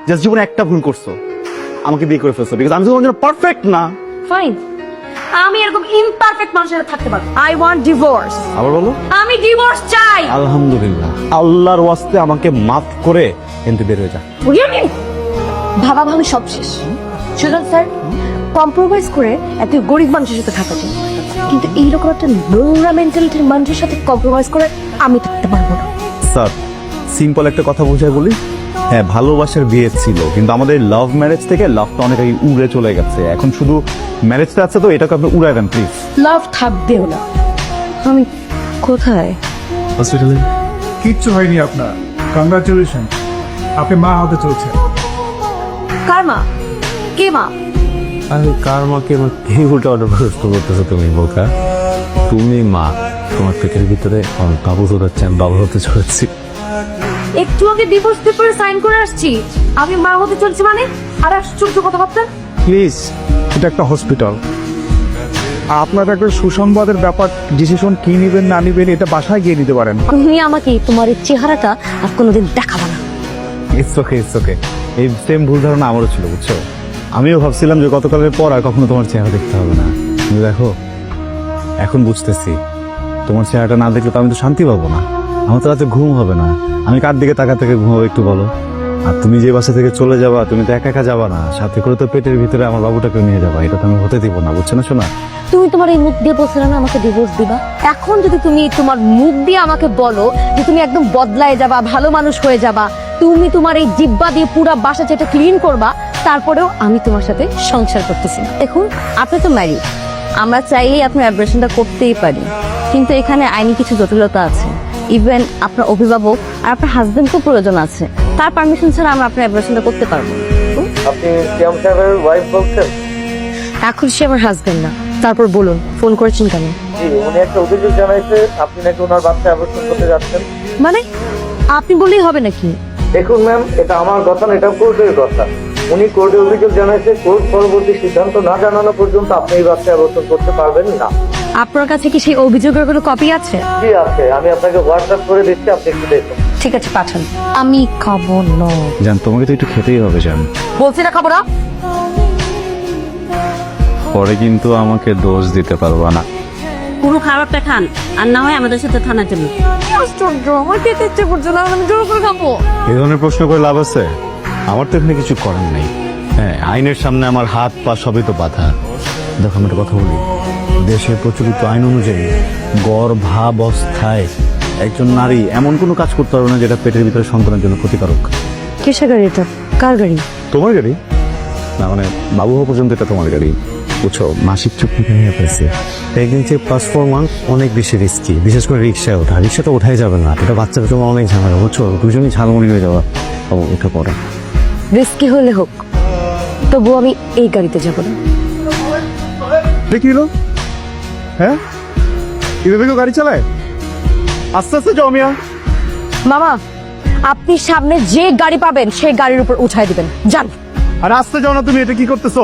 Just জীবনে একটা ভুল করছো, আমাকে বিয়ে করে ফেলছো, বিকজ আমি তো তোমার জন্য পারফেক্ট না। ফাইন, আমি এরকম ইমপারফেক্ট মানুষের সাথে থাকতে পারবো। I want divorce. আবার বলো। আমি ডিভোর্স চাই। আলহামদুলিল্লাহ, আল্লাহর ওয়াস্তে আমাকে মাফ করে এনতে বের হয়ে যা। ভাবা ভাবি সব শেষ। সুজন স্যার, কম্প্রোমাইজ করে এত গরিব মানুষের সাথে থাকা যায়, কিন্তু এইরকম একটা নোংরা মেন্টালিটির মানুষের সাথে কম্প্রোমাইজ করে আমি থাকতে পারবো না। স্যার, সিম্পল একটা কথা বোঝায় বলি, হ্যাঁ ভালোবাসার বিয়ে ছিল, কিন্তু আমাদের লাভ ম্যারেজ থেকে লাভটা অনেক আগে উড়ে চলে গেছে। এখন শুধু ম্যারেজটা আছে, তো এটাকে আপনি উড়ায় দেন প্লিজ। লাভ থাকবেও না। আমি কোথায়? হসপিটালে। কিচ্ছু হয়নি আপনার, কংগ্রাচুলেশন, আপনি মা হতে চলছেন। কার মা? কে মা? আরে কার মাকে এই উল্টা অর্ডার প্রশ্ন করতেছো তুমি বোকা? তুমি মা, তোমার পেটের ভিতরে আমার বাবু হচ্ছে, আমি বাবু হতে চলেছি। একটু আগে ডিভোর্স পেপারে সাইন করে আসছি, আমি মা হতে চলছি মানে? আর আশ্চর্য কথাবার্তা। প্লিজ, এটা একটা হসপিটাল, আপনার একটা সুসংবাদের ব্যাপার। ডিসিশন কি নিবেন না নিবেন এটা বাসায় গিয়ে নিতে পারেন। তুমি আমাকে তোমার এই চেহারাটা আর কোনোদিন দেখাবো না। It's okay, it's okay. এই সেম ভুল ধারণা আমারও ছিল, বুঝছো? আমিও ভাবছিলাম যে গতকালের পর আর কখনো তোমার চেহারা দেখতে হবে না, কিন্তু দেখো এখন বুঝতেছি, তোমার চেহারাটা না দেখলে তো আমি তো শান্তি পাবো না, আমার তো রাতে ঘুম হবে না। আমি কার দিকে তাকা থেকে ঘুমাবো একটু বলো? আর তুমি যে বাসা থেকে চলে যাবা, তুমি তো একা একা যাবা না, সাথে করে তো পেটের ভিতরে আমার বাবুটাকে নিয়ে যাবা, এটা তো আমি হতে দিব না, বুঝছো না শোনা? তুমি তোমার এই মুখ দিয়ে বলছিলে না আমাকে ডিভোর্স দিবা, এখন যদি তুমি তোমার মুখ দিয়ে আমাকে বলো যে তুমি একদম বদলায় যাবা, ভালো মানুষ হয়ে যাবা, তুমি তোমার এই জিব্বা দিয়ে পুরো বাসা যেটা ক্লিন করবা, তারপরেও আমি তোমার সাথে সংসার করতেছি না। দেখুন, আপনি তো ম্যারিড, আমরা চাইলেই আপনার অ্যাব্রেশনটা করতেই পারি, কিন্তু এখানে আইনি কিছু জটিলতা আছে। ইভেন আপনার অভিভাবক আর আপনার হাজবেন্ডকেও প্রয়োজন আছে, তার পারমিশন ছাড়া আমরা আপনার অ্যাব্রেশনটা করতে পারবো না। আপনি সিয়াম সাহেবের ওয়াইফ বলছেন? এখন সে আমার হাজবেন্ড না। তারপর বলুন, ফোন করেছেন কেন? জি, উনি একটা অভিযোগ জানাইছে আপনি নাকি ওনার বাচ্চা অ্যাবর্শন করতে যাচ্ছেন। মানে আপনি বললেই হবে নাকি? দেখুন ম্যাম, এটা আমার কথা না, এটা কোর্টের কথা। উনি কোর্টে অভিযোগ জানাইছে, কোর্ট পরবর্তী সিদ্ধান্ত না জানানো পর্যন্ত আপনি এই বাচ্চা অ্যাবর্শন করতে পারবেন না। আপনার কাছে কি সেই অভিযোগের কোনো কপি আছে? জি আছে, আমি আপনাকে হোয়াটসঅ্যাপ করে দিচ্ছি, আপনি একটু দেখুন। ঠিক আছে, পাঠান। আমি খাবো না। জান, তোমাকে তো একটু খেতেই হবে জান, বলছি না খাবো না। পরে কিন্তু আমাকে দোষ দিতে পারবা না। পুরো খাবারটা খান, আর না হয় আমাদের সাথে থানার জন্য। আশ্চর্য, আমার খেতে ইচ্ছে করছে না, আমি জোর করে খাবো। এই ধরনের প্রশ্ন করে লাভ আছে? আমার তো এখানে কিছু করার নেই। হ্যাঁ, আইনের সামনে আমার হাত পা সবই তো বাধা। দেখো, আমি একটা কথা বলি, দেশের প্রচলিত আইন অনুযায়ী গর্ভাবস্থায় একজন নারী এমন কোনো কাজ করতে পারবে না যেটা পেটের ভিতরে সন্তানের জন্য ক্ষতিকারক। কিসের গাড়ি এটা? কার গাড়ি? তোমার গাড়ি না, মানে বাবু হওয়া পর্যন্ত এটা তোমার গাড়ি, বুঝছো? মাসিক চুক্তিতে নিয়ে ফেলছে। প্রেগনেন্সি প্লাস 4 মান্থ অনেক বেশি রিস্কি, বিশেষ করে রিক্সায় ওঠা। রিক্সা তো ওঠাই যাবে না, এটা বাচ্চাদের জন্য অনেক ঝামেলা, বুঝছো? দুজনই ঝালমুড়ি হয়ে যাওয়া। উঠে পড়ে রিস্কি হলে হোক, তবু আমি এই গাড়িতে যাবো না। দেখি হলো, হ্যাঁ এভাবে কেউ গাড়ি চালায়? আস্তে আস্তে যাও মিয়া। মামা, আপনি সামনে যে গাড়ি পাবেন সেই গাড়ির উপর উঠাই দিবেন, যান। আর আস্তে যাও না, তুমি এটা কি করতেছো?